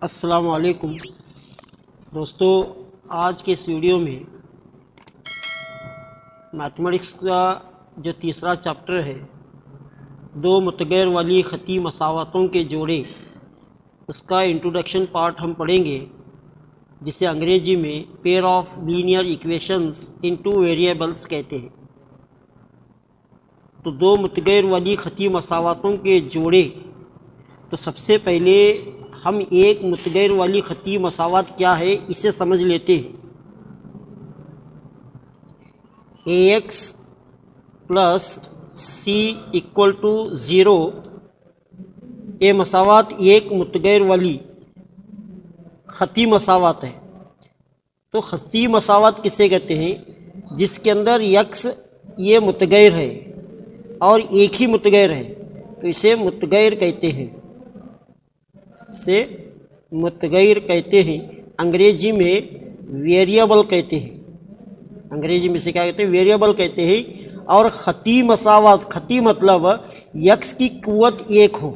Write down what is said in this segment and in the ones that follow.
अस्सलाम वालेकुम दोस्तों, आज के इस वीडियो में मैथमेटिक्स का जो तीसरा चैप्टर है, दो मुतगैर वाली ख़ती मसावतों के जोड़े, उसका इंट्रोडक्शन पार्ट हम पढ़ेंगे, जिसे अंग्रेजी में pair of linear equations in two variables कहते हैं। तो दो मुतगैर वाली ख़ती मसावतों के जोड़े, तो सबसे पहले हम एक मुतगैर वाली ख़ती मसावत क्या है इसे समझ लेते हैं। ax plus c equal to zero, ये मसावत एक मुतगैर वाली ख़ती मसावत है। तो ख़ती मसावत किसे कहते हैं? जिसके अंदर यक्स ये मुतगैर है और एक ही मुतगैर है, तो इसे मुतगैर कहते हैं। से मुतगैर कहते हैं। अंग्रेजी में वेरिएबल कहते हैं। अंग्रेजी में से क्या कहते हैं? वेरिएबल कहते हैं। और ख़ती मसावत, ख़ती मतलब यक्स की कुव्वत एक हो,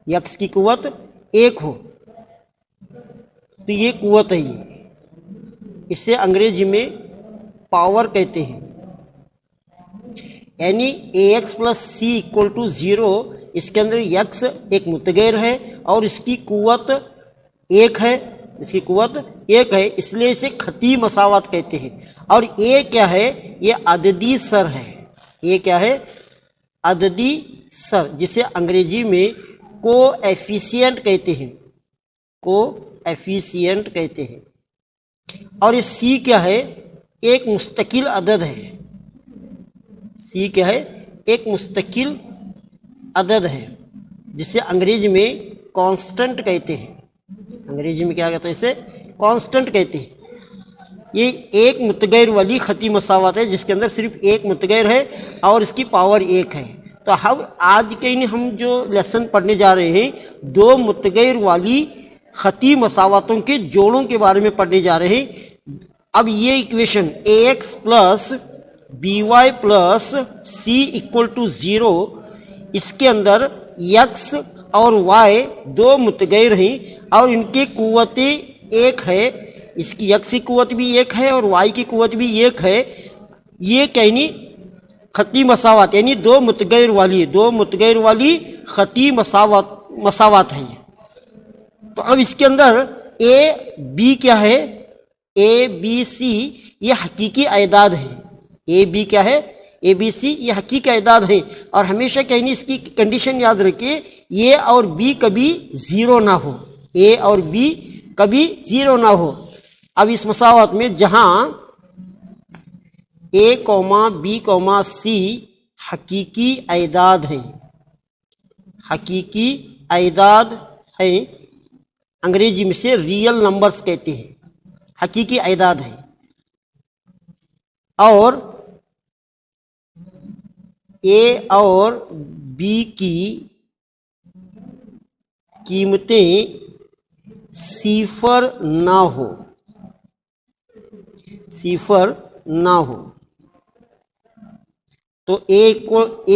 यक्स की कुव्वत एक हो, तो ये कुव्वत है। ये इसे अंग्रेजी में पावर कहते हैं। यानी ax plus c equal to zero, इसके अंदर यक्स एक मुतगैर है और इसकी कुव्वत एक है, इसकी कुव्वत एक है, इसलिए इसे ख़ती मसावत कहते हैं। और ये क्या है? ये अददी सर है। ये क्या है? अददी सर, जिसे अंग्रेजी में कोएफिशिएंट कहते हैं, कोएफिशिएंट कहते हैं। और ये सी क्या है? एक मुस्तकिल अदद है। सी क्या है? एक मुस्तकिल अदद है, जिसे अंग्रेजी में कांस्टेंट कहते हैं। अंग्रेजी में क्या कहते हैं? इसे कांस्टेंट कहते हैं। ये एक मुतगैर वाली ख़ती मसावत है, जिसके अंदर सिर्फ एक मुतगैर है और इसकी पावर एक है। तो आज के हम जो लेसन पढ़ने जा रहे हैं, दो मुतगैर वाली ख़ती मसावतों के जोड़ों के बारे में पढ़ने जा रहे हैं। अब ये equation ax plus by plus c equal to zero, इसके अंदर x और y दो मुतगैर हैं और इनकी कुव्वतें एक है। इसकी x की कुव्वत भी एक है और y की कुव्वत भी एक है। ये कहनी ख़ती मसावत, यानी दो मुतगैर वाली ख़ती मसावत है। तो अब इसके अंदर a b क्या है? a b c ये हकीकी अयदाद है। ए बी क्या है? ए बी सी ये हकीकी अयदाद है। और हमेशा कहनी इसकी कंडीशन याद रखिए, ए और बी कभी ज़ीरो ना हो, ए और बी कभी ज़ीरो ना हो। अब इस मसावत में जहाँ ए कौमा बी कौमा सी हकीकी अयदाद है, हकीकी अयदाद है, अंग्रेजी में से रियल नंबर्स कहते हैं, हकीकी अयदाद है। और ए और बी की कीमतें सिफर ना हो, सिफर ना हो। तो a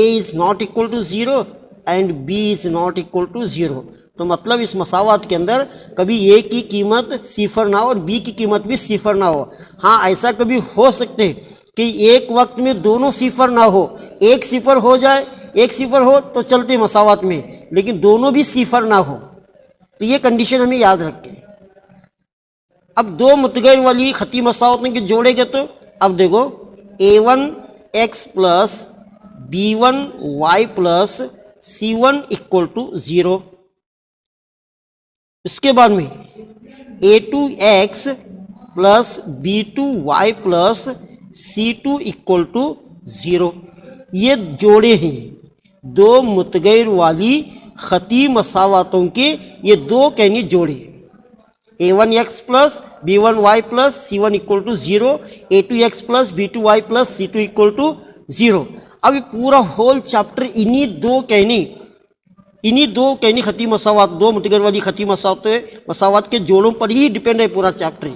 is not equal to zero and b is not equal to zero. तो मतलब इस मसावत के अंदर कभी ए की कीमत सिफर ना हो और बी की कीमत भी सिफर ना हो। हाँ, ऐसा कभी हो सकते हैं कि एक वक्त में दोनों सिफर ना हो, एक सिफर हो जाए, एक सिफर हो तो चलते मसावत में, लेकिन दोनों भी सिफर ना हो। तो ये कंडीशन हमें याद रखें। अब दो मुतगैर वाली ख़ती मसावतों के जोड़ेंगे, तो अब देखो a1x plus b1y plus c1 equal to zero. इसके बाद में a2x plus b2y plus c2 equal to zero. ये जोड़े हैं दो मुतगैर वाली ख़ती मसावतों के, ये दो कहनी जोड़े हैं। a1x plus b1y plus c1 equal to zero, a2x plus b2y plus c2 equal to zero. अब ये पूरा होल चैप्टर इन्हीं दो कहनी ख़ती मसावत, दो मुतगैर वाली ख़ती मसावत के जोड़ों पर ही डिपेंड है पूरा चैप्टर।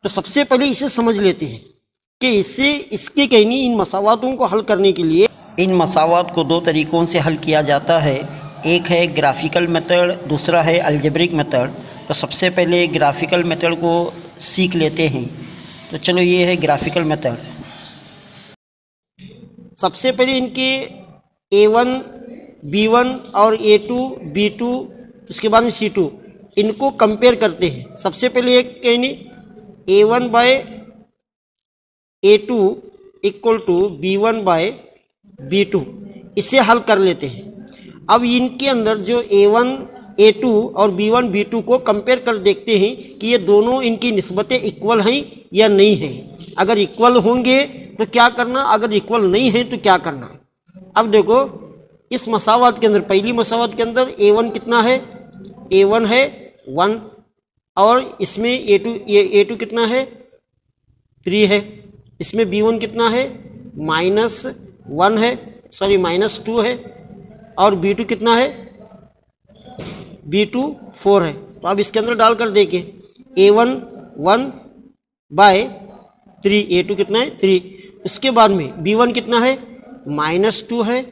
तो सबसे पहले इसे समझ लेते हैं कि इसके कहनी इन मसावतों को हल करने के लिए इन मसावत को दो तरीक़ों से हल किया जाता है। एक है ग्राफिकल मेथड, दूसरा है अलजेब्रिक मेथड। तो सबसे पहले ग्राफिकल मेथड को सीख लेते हैं। तो चलो ये है ग्राफिकल मेथड। सबसे पहले इनके A1 B1 और A2 B2 उसके बाद में C2 इनको कंपेयर करते हैं। सबसे पहले एक कहनी A1 bye A2 equal to B1 bye B2, इसे हल कर लेते हैं। अब इनके अंदर जो A1 A2 और B1 B2 को कंपेयर कर देखते हैं कि ये दोनों इनकी निस्बतें इक्वल हैं या नहीं हैं। अगर इक्वल होंगे तो क्या करना, अगर इक्वल नहीं है तो क्या करना। अब देखो इस मसावत के अंदर, पहली मसावत के अंदर A1 कितना है, A1 है 1 और इसमें A2 कितना है 3 है। इसमें B1 कितना है -1 है, सॉरी -2 है और B2 कितना है B2 4 है। तो अब इसके अंदर डालकर देखें A1 1 बाय 3, A2 कितना है 3। उसके बाद में B1 कितना है -2 है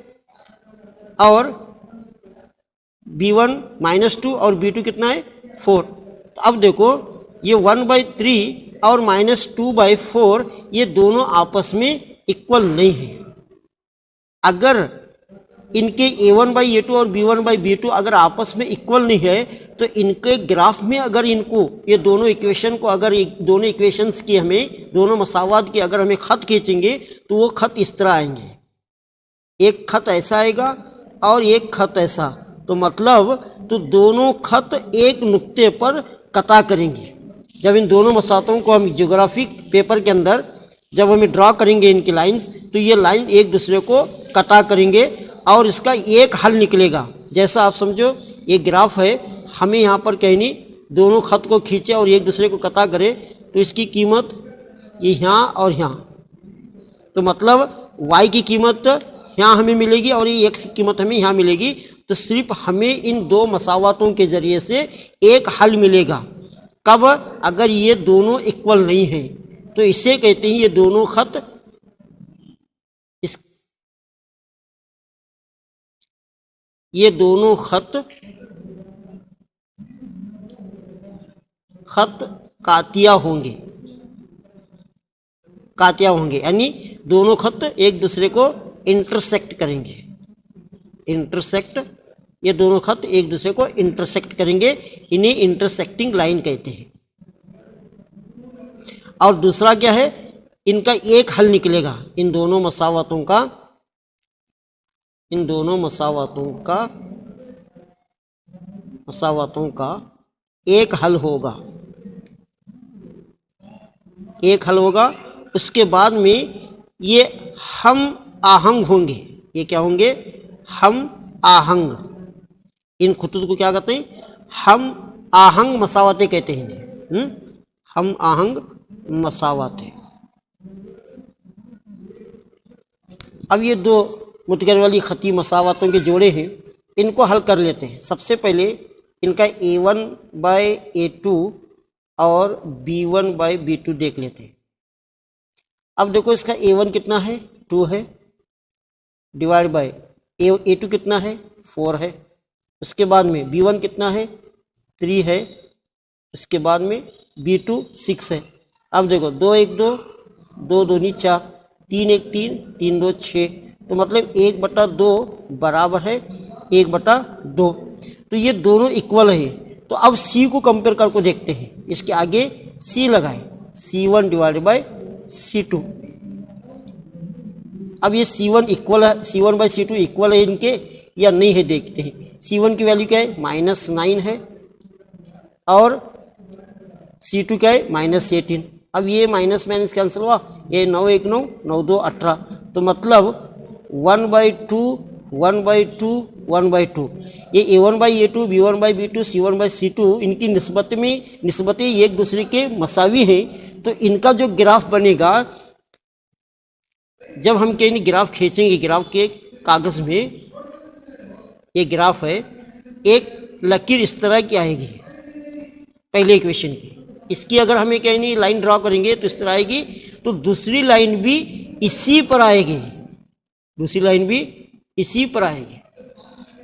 और B1 -2 और B2 कितना है 4। तो अब देखो ये 1/3 और -2/4 ये दोनों आपस में इक्वल नहीं है। अगर इनके A1/A2 और B1/B2 अगर आपस में इक्वल नहीं है तो इनके ग्राफ में अगर इनको ये दोनों इक्वेशन को, अगर दोनों इक्वेशंस की हमें, दोनों मसावत की अगर हमें खत खींचेंगे तो वो खत इस तरह आएंगे। एक खत ऐसा आएगा और एक खत ऐसा। तो मतलब तो दोनों खत एक नुक्ते पर कता करेंगे। जब इन दोनों मसावतों को हम ज्योग्राफिक पेपर के अंदर जब हमें ड्रा करेंगे इनकी लाइंस, तो ये लाइन एक दूसरे को कटा करेंगे और इसका एक हल निकलेगा। जैसा आप समझो ये ग्राफ है, हमें यहाँ पर कहनी दोनों खत को खींचे और एक दूसरे को कटा करे तो इसकी कीमत ये यहाँ और यहाँ, तो मतलब y की कीमत यहाँ हमें मिलेगी और ये x की कीमत हमें यहाँ मिलेगी। तो सिर्फ हमें इन दो मसावतों के ज़रिए से एक हल मिलेगा। कब, अगर ये दोनों इक्वल नहीं है तो इसे कहते हैं ये दोनों खत ये दोनों खत कातिया होंगे, यानी दोनों खत एक दूसरे को इंटरसेक्ट करेंगे। ये दोनों खत एक दूसरे को इंटरसेक्ट करेंगे, इन्हें इंटरसेक्टिंग लाइन कहते हैं। और दूसरा क्या है, इनका एक हल निकलेगा। इन दोनों मसावतों का एक हल होगा। उसके बाद में ये हम आहंग होंगे। ये क्या होंगे, हम आहंग। इन खुतूत को क्या कहते हैं, हम आहंग मसावतें कहते हैं इन्हें। हम आहंग मसावतें। अब ये दो मुतगर वाली खती मसावतों के जोड़े हैं, इनको हल कर लेते हैं। सबसे पहले इनका A1/A2 और B1/B2 देख लेते हैं। अब देखो इसका A1 कितना है 2 है, डिवाइड बाय A2 कितना है 4 है। उसके बाद में B1 कितना है 3 है। उसके बाद में B2 6 है। अब देखो 2 1 2, 2 2 4, 3 1 3, 3 2 6। तो मतलब 1/2 बराबर है 1/2। तो ये दोनों इक्वल है। तो अब C को कंपेयर करके देखते हैं। इसके आगे C लगाए, C1 डिवाइड बाय C2। अब ये C1 इक्वल है, C1/C2 इक्वल है इनके या नहीं है देखते हैं। C1 की वैल्यू क्या है -9 है और C2 क्या है -18। अब ये माइनस माइनस कैंसिल हुआ, ये 9 1 9, 9 2 18। तो मतलब 1/2 1/2 1/2। ये A1/A2 B1/B2 C1/C2 इनकी निस्बतें एक दूसरे के मसावी हैं। तो इनका जो ग्राफ बनेगा, जब हम कहीं ग्राफ खींचेंगे, ग्राफ के कागज़ में ये ग्राफ है, एक लकीर इस तरह की आएगी पहले इक्वेशन की। इसकी अगर हमें कहीं लाइन ड्रॉ करेंगे तो इस तरह आएगी। तो दूसरी लाइन भी इसी पर आएगी,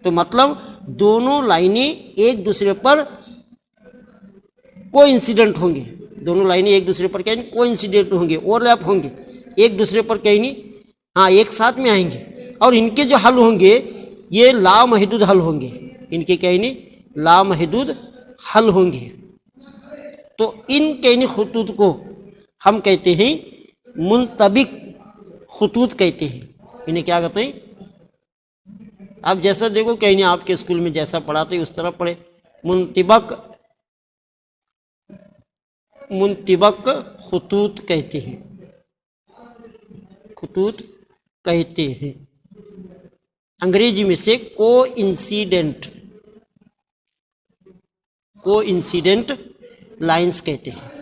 तो मतलब दोनों लाइनें एक दूसरे पर कोइंसिडेंट होंगे, दोनों लाइनें एक दूसरे पर क्या नहीं कोइंसिडेंट होंगे, ओवरलैप होंगे, एक दूसरे पर कहीं नहीं हाँ एक साथ में आएंगे। और इनके जो हल होंगे ये लामहदूद हल होंगे, इनके क्या नहीं लामहदूद हल होंगे। तो इन कैनी खुतूत को हम कहते हैं मुंतबिक खुतूत कहते हैं। इन्हें क्या कहते हैं? आप जैसा देखो कहीं नहीं आपके स्कूल में जैसा पढ़ाते उस तरह पढ़े। मुंतबिक खुतूत कहते हैं, खुतूत कहते हैं। अंग्रेजी में से कोइंसिडेंट लाइंस कहते हैं।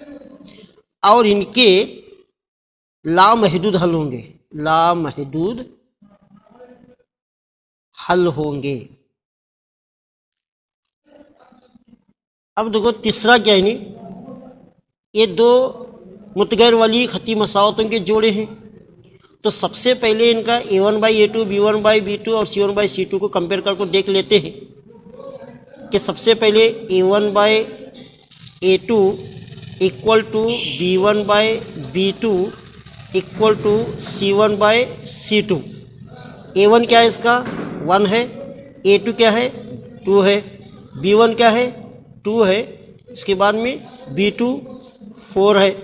और इनके लामहदूद हल होंगे, लामहदूद हल होंगे। अब देखो तीसरा क्या है नहीं, ये दो मुतगैर वाली खती मसावतों के जोड़े हैं। तो सबसे पहले इनका A1/A2, B1/B2 और C1/C2 को कंपेयर करके देख लेते हैं कि सबसे पहले A1/A2 equal to B1/B2 equal to C1/C2। A1 क्या है इसका 1 है, A2 क्या है 2 है, B1 क्या है 2 है, इसके बाद में B2 4 है,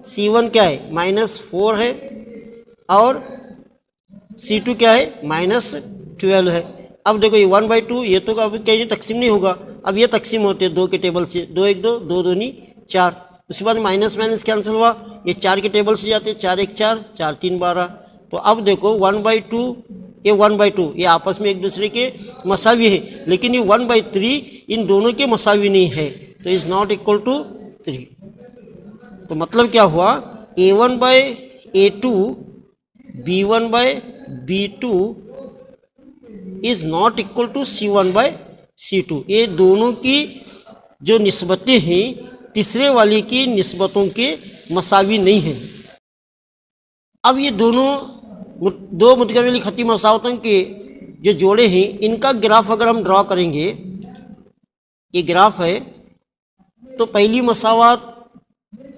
C1 क्या है -4 है और C2 क्या है -12 है। अब देखो ये 1/2 ये तो अब कहीं तकसीम नहीं होगा, अब ये तकसीम होते हैं 2 के टेबल से, 2 1 2 2 2 4। उसके बाद माइनस माइनस कैंसिल हुआ, ये 4 के टेबल से जाते हैं, 4 1 4 4 3 12। तो अब देखो 1/2 ये 1/2 ये आपस में एक दूसरे के मसावी है, लेकिन ये 1/3 इन दोनों के मसावी नहीं है, तो इज़ नॉट इक्वल टू 3। तो मतलब क्या हुआ A1/A2 B1/B2 is not equal to C1/C2। ये दोनों की जो निस्बतें हैं तीसरे वाली की निस्बतों के मसावी नहीं हैं। अब ये दोनों दो मुतगैर वाली खती मसावतों के जो जोड़े हैं इनका ग्राफ अगर हम ड्रॉ करेंगे, ये ग्राफ है, तो पहली मसावत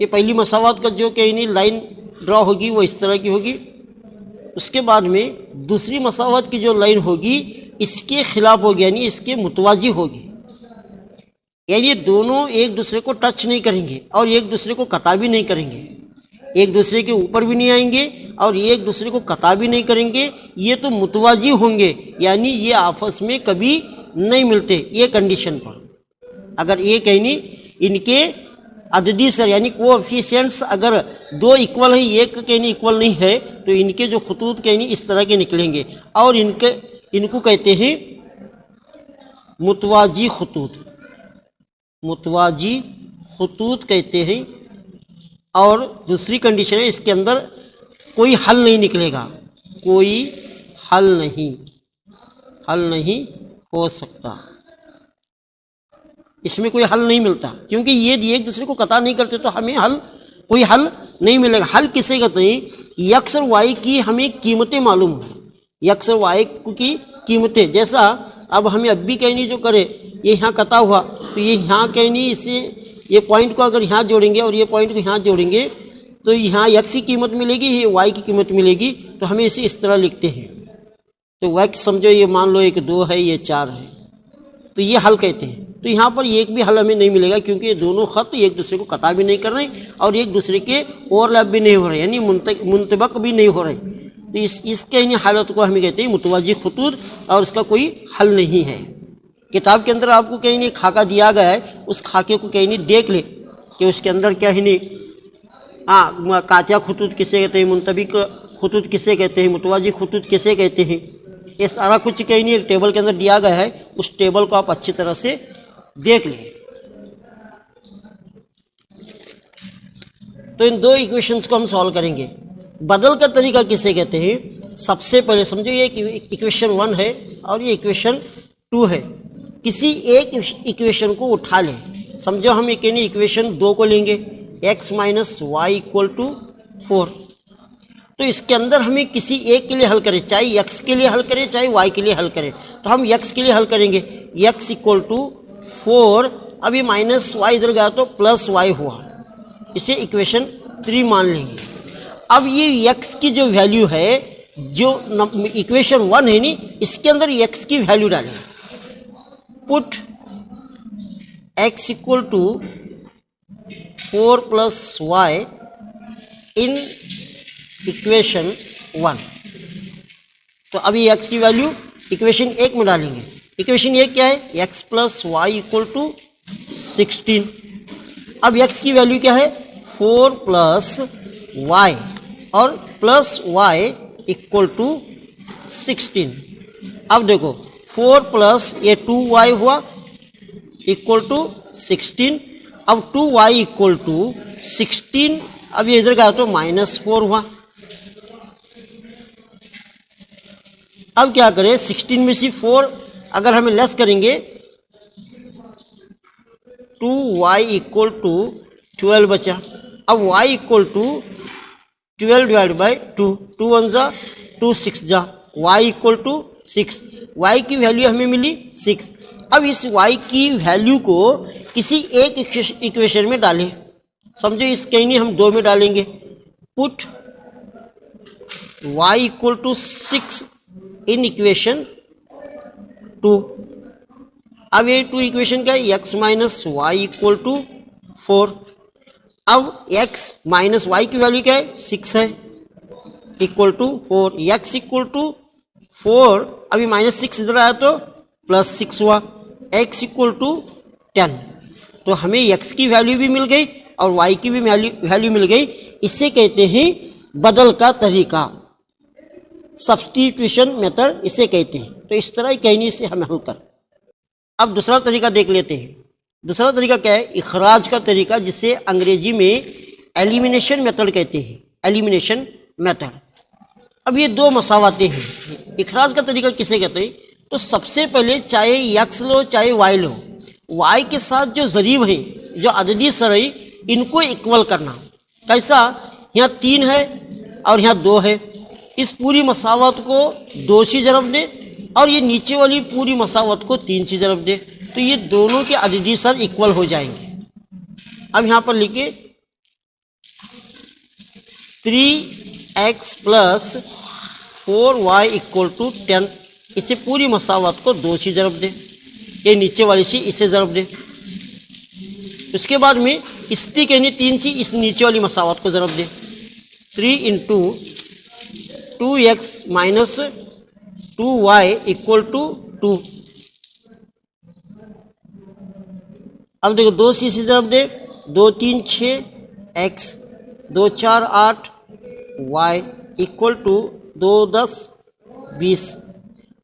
ये पहली मसावत का जो कहीं नहीं लाइन ड्रॉ होगी वो इस तरह की होगी। उसके बाद में दूसरी मसावत की जो लाइन होगी इसके खिलाफ होगी, यानी इसके मुतवाजी होगी, यानी ये दोनों एक दूसरे को टच नहीं करेंगे और एक दूसरे को कटा भी नहीं करेंगे, एक दूसरे के ऊपर भी नहीं आएंगे और एक दूसरे को कटा भी नहीं करेंगे। ये तो मुतवाजी होंगे, यानी ये आपस में कभी नहीं मिलते। ये कंडीशन पर अगर ये कहीं नहीं इनके अददी सर यानी कोएफिशिएंट्स अगर दो इक्वल हैं, एक कहीं नहीं इक्वल नहीं है, तो इनके जो खतूत कहीं नहीं इस तरह के निकलेंगे और इनको कहते हैं मुतवाजी खतूत, मुतवाजी खतूत कहते हैं। और दूसरी कंडीशन है इसके अंदर कोई हल नहीं निकलेगा, कोई हल नहीं हो सकता, इसमें कोई हल नहीं मिलता, क्योंकि ये एक दूसरे को कता नहीं करते, तो हमें कोई हल नहीं मिलेगा। हल किसे कहते हैं? यक्स और वाई की हमें कीमतें मालूम है, यक्स और वाई की कीमतें। जैसा अब हमें अब भी कहीं नहीं जो करे ये यहाँ कटा हुआ, तो ये यहाँ कहीं नहीं इससे ये पॉइंट को अगर यहाँ जोड़ेंगे और ये पॉइंट को यहाँ जोड़ेंगे तो यहाँ यक्स की कीमत मिलेगी, ये वाई की कीमत मिलेगी, तो हमें इसे इस तरह लिखते हैं। तो वैक्स समझो ये मान लो एक 2 है ये 4 है, तो ये हल कहते हैं। तो यहाँ पर एक भी हल हमें नहीं मिलेगा, क्योंकि ये दोनों खत एक दूसरे को कटा भी नहीं कर रहे और एक दूसरे के ओवरलैप भी नहीं हो रहे, यानी मुंतबक भी नहीं हो रहे। तो इसके इन हालत को हमें कहते हैं मुतवाजी खतूत, और इसका कोई हल नहीं है। किताब के अंदर आपको कहीं नहीं खाका दिया गया है, उस खाके को कहीं नहीं देख ले कि उसके अंदर क्या ही नहीं, हाँ कातिया खतूत किसे कहते हैं, मुंतबिक खतूत किसे कहते हैं, मुतवाजी खतूत किसे कहते हैं, ये सारा कुछ कहीं नहीं एक टेबल के अंदर दिया गया है। उस टेबल को आप अच्छी तरह से देख लें। तो इन दो इक्वेशंस को हम सॉल्व करेंगे। बदल का तरीका किसे कहते हैं? सबसे पहले समझो ये इक्वेशन 1 है और ये इक्वेशन 2 है। किसी एक इक्वेशन को उठा लें, समझो हम एक इक्वेशन 2 को लेंगे, x minus y equal to 4। तो इसके अंदर हमें किसी एक के लिए हल करें, चाहे x के लिए हल करें चाहे y के लिए हल करें। तो हम x के लिए हल करेंगे, x इक्वल टू 4 अब ये माइनस वाई इधर गया तो प्लस वाई हुआ, इसे इक्वेशन 3 मान लेंगे। अब ये x की जो वैल्यू है, जो इक्वेशन 1 है नी, इसके अंदर x की वैल्यू डालेंगे। Put x equal to 4 plus y in equation 1। तो अभी x की वैल्यू इक्वेशन 1 में डालेंगे। इक्वेशन 1 क्या है? x plus y equal to 16। अब x की वैल्यू क्या है? 4 प्लस वाई और प्लस वाई इक्वल टू 16। अब देखो 4 प्लस ये 2y हुआ इक्वल टू 16। अब 2y इक्वल टू 16, अब ये इधर का तो -4 हुआ। अब क्या करें? 16 में से 4 अगर हमें लेस करेंगे, 2y इक्वल टू 12 बचा। अब y equal to 12 divide by 2, 2 1 जा 2 6 जा, y इक्वल टू 6। y की वैल्यू हमें मिली 6। अब इस y की वैल्यू को किसी एक इक्वेशन में डालें। समझो इस कहीं नहीं, हम 2 में डालेंगे। Put y equal to 6 in equation 2। अब ये 2 इक्वेशन का x minus y equal to 4। अब x माइनस वाई की वैल्यू क्या है? 6 है, equal to 4। x equal to 4, अभी -6 इधर आया तो +6 हुआ। x equal to 10। तो हमें x की वैल्यू भी मिल गई और y की भी वैल्यू मिल गई। इसे कहते हैं बदल का तरीका, सब्स्टिट्यूशन मेथड इसे कहते हैं। तो इस तरह ही कहनी से हम हल कर। अब दूसरा तरीका देख लेते हैं। दूसरा तरीका क्या है? इखराज का तरीका, जिसे अंग्रेजी में एलिमिनेशन मेथड कहते हैं। Elimination method. अब ये 2 मसावातें हैं। इखराज का तरीका किसे कहते हैं? तो सबसे पहले चाहे x लो चाहे y लो, y के साथ जो ज़रीब है, जो अददी सरई, इनको इक्वल करना। कैसा? यहाँ 3 है और यहाँ 2 है। इस पूरी मसावत को 2 से ज़रब दे और ये नीचे वाली पूरी मसावत को 3 से ज़रब दे, तो ये दोनों के अददी सर इक्वल हो जाएंगे। अब यहाँ पर लिखे 3x plus 4y equal to 10। इसे पूरी मसावत को 2 से ज़रब दे, ये नीचे वाली से इसे ज़रब दे। उसके बाद में इसकी कहनी 3 से इस नीचे वाली मसावत को ज़रब दे। 3 into 2x minus 2y equal to 2। अब देखो 2 से इसे ज़रब दे, 2 3 6 x, 2 4 8 y इक्वल टू 2 10 20।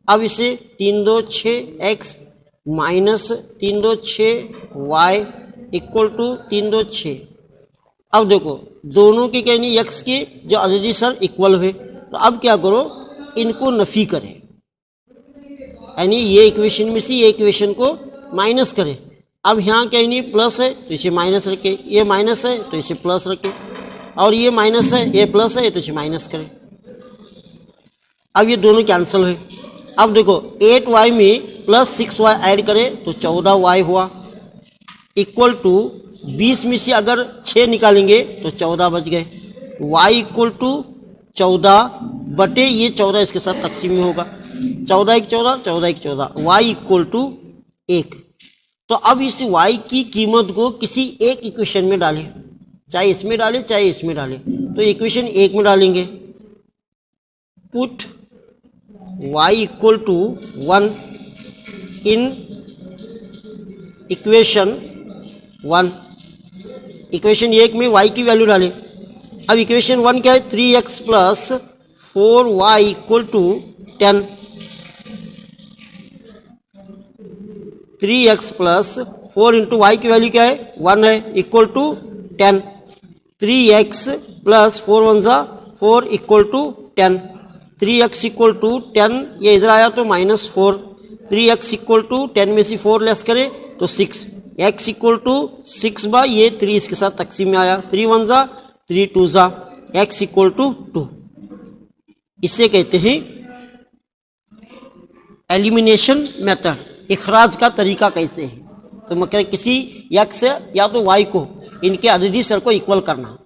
अब इसे 3 2 6 x minus 3 2 6 y equal to 3 2 6। अब देखो दोनों की कहनी x के जो अददी सर इक्वल हुए, तो अब क्या करो? इनको नफ़ी करें, यानी ये इक्वेशन में से ये इक्वेशन को माइनस करें। अब यहाँ कहनी प्लस है तो इसे माइनस रखें, ये माइनस है तो इसे प्लस रखें, और ये माइनस है ये प्लस है तो इसे माइनस करें। अब ये दोनों कैंसिल हुए। अब देखो 8y में प्लस 6y ऐड करें तो 14y हुआ, इक्वल टू 20 में से अगर 6 निकालेंगे तो 14 बच गए। y इक्वल टू 14 बटे ये 14 इसके साथ तकसीम में होगा, 14 1 14 14 1 14, y इक्वल टू 1। तो अब इस y की कीमत को किसी एक इक्वेशन में डालें, चाहे इसमें डालें चाहे इसमें डालें। तो इक्वेशन 1 में डालेंगे। Put y equal to 1 in equation 1। Equation 1 में y की वैल्यू डालें। अब इक्वेशन 1 क्या है? 3x plus 4y equal to 10। 3x plus 4 into y की वैल्यू क्या है? 1 है, इक्वल टू 10। 3x प्लस 4 1 जा 4 equal to 10। 3x equal to 10, ये इधर आया तो -4। 3x इक्वल टू 10 में से 4 लेस करें तो 6। x इक्वल टू 6 बाई ये 3 इसके साथ तकसीम में आया, 3 1 जा 3 2 जा, x इक्वल टू 2। इसे कहते हैं एलिमिनेशन मेथड। इखराज का तरीका कैसे है? तो मतलब किसी x या तो y को इनके अदिश स्तर को इक्वल करना।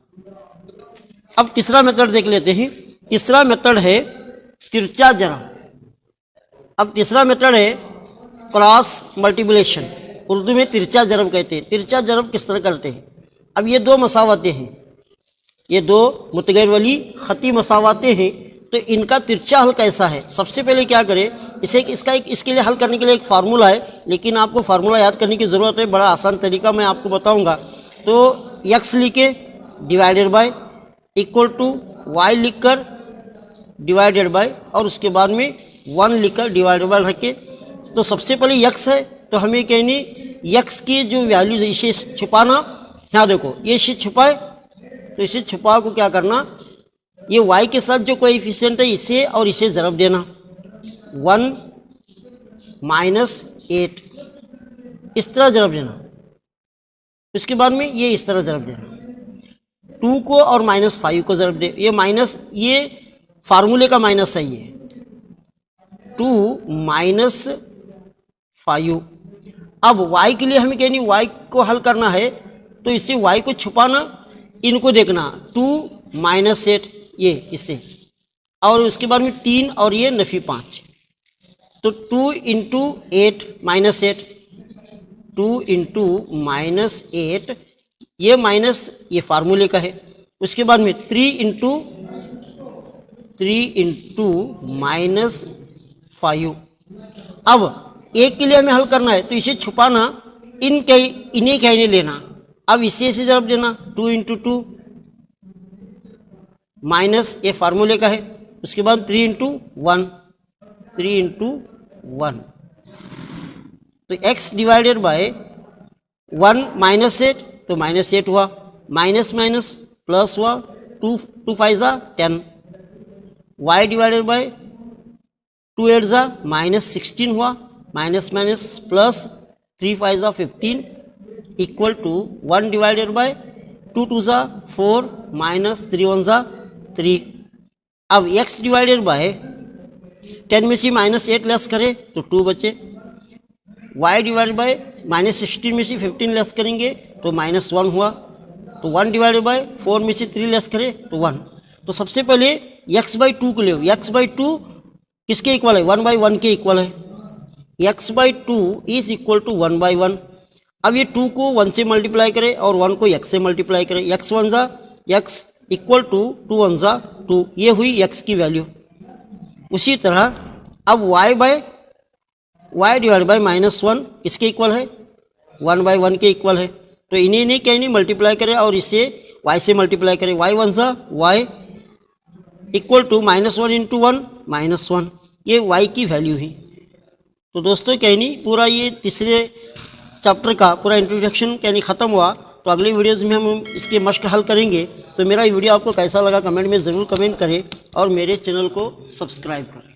अब तीसरा मेथड देख लेते हैं। तीसरा मेथड है तिरछा जरब। अब तीसरा मेथड है क्रॉस मल्टीप्लिकेशन, उर्दू में तिरछा जरब कहते हैं। तिरछा जरब किस तरह करते हैं? अब ये दो मसावतें हैं, ये दो मुतगैर वाली खती मसावतें हैं, तो इनका तिरछा हल कैसा है? सबसे पहले क्या करें, इसके लिए हल करने के लिए एक फार्मूला है, लेकिन आपको फार्मूला याद करने की ज़रूरत है। बड़ा आसान तरीका मैं आपको बताऊंगा। तो x लिखे divided by equal to y लिखकर डिवाइडेड बाय और उसके बाद में 1 लिखकर डिवाइडेड बाय रखे। तो सबसे पहले x है, तो हमें कहनी x की जो वैल्यू है इसे छुपाना। यहाँ देखो ये इसे छुपाए, तो इसे छुपा को क्या करना, ये y के साथ जो कोएफिशिएंट है इसे और इसे ज़रब देना 1 - 8, इस तरह ज़रब देना। उसके बाद में ये इस तरह ज़रब देना, 2 को और -5 को ज़रब दे। ये माइनस, ये फार्मूले का माइनस है, ये 2 - 5। अब y के लिए हमें कहनी y को हल करना है, तो इससे y को छुपाना, इनको देखना 2 - 8 ये इससे, और उसके बाद में 3 और ये नफी 5। तो 2 × 8 - 8, 2 × -8, ये माइनस ये फार्मूले का है। उसके बाद में 3 × -5। अब एक के लिए हमें हल करना है, तो इसे छुपाना, इन्हें कहने लेना। अब इसे ज़रब देना 2 × 2 माइनस ये फार्मूले का है। उसके बाद 3 × 1, 3 × 1। तो x डिवाइडेड बाय 1 - 8, तो -8 हुआ, माइनस माइनस प्लस हुआ, 2 5 ज़ा 10। y डिवाइडेड बाय 2 8 ज़ा -16 हुआ, माइनस माइनस प्लस 3 5 ज़ा 15 इक्वल टू 1 डिवाइडेड बाय 2 2 ज़ा 4 -3 1 ज़ा 3। अब x डिवाइडेड बाय 10 में से -8 लेस करें तो 2 बचे। y डिवाइडेड बाय -16 में से 15 लेस करेंगे तो -1 हुआ। तो 1 डिवाइडेड बाय 4 में से 3 लेस करें तो 1। तो सबसे पहले x/2 को ले, x/2 किसके इक्वल है? 1/1 के इक्वल है। x/2 is equal to 1/1। अब ये 2 को 1 से मल्टीप्लाई करें और 1 को x से मल्टीप्लाई करें, x 1 ज़ा x इक्वल टू 2 1 ज़ा 2, ये हुई x की वैल्यू। उसी तरह अब y डिवाइड बाय -1 किसके इक्वल है? 1/1 के इक्वल है। तो इन्हें नहीं कहीं नहीं मल्टीप्लाई करें और इसे y से मल्टीप्लाई करें, y 1 ज़ा y इक्वल टू -1 × 1 -1, ये y की वैल्यू ही। तो दोस्तों कहनी पूरा ये तीसरे चैप्टर का पूरा इंट्रोडक्शन कहनी ख़त्म हुआ। तो अगले वीडियोज़ में हम इसके मश्क हल करेंगे। तो मेरा ये वीडियो आपको कैसा लगा कमेंट में ज़रूर कमेंट करें और मेरे चैनल को सब्सक्राइब करें।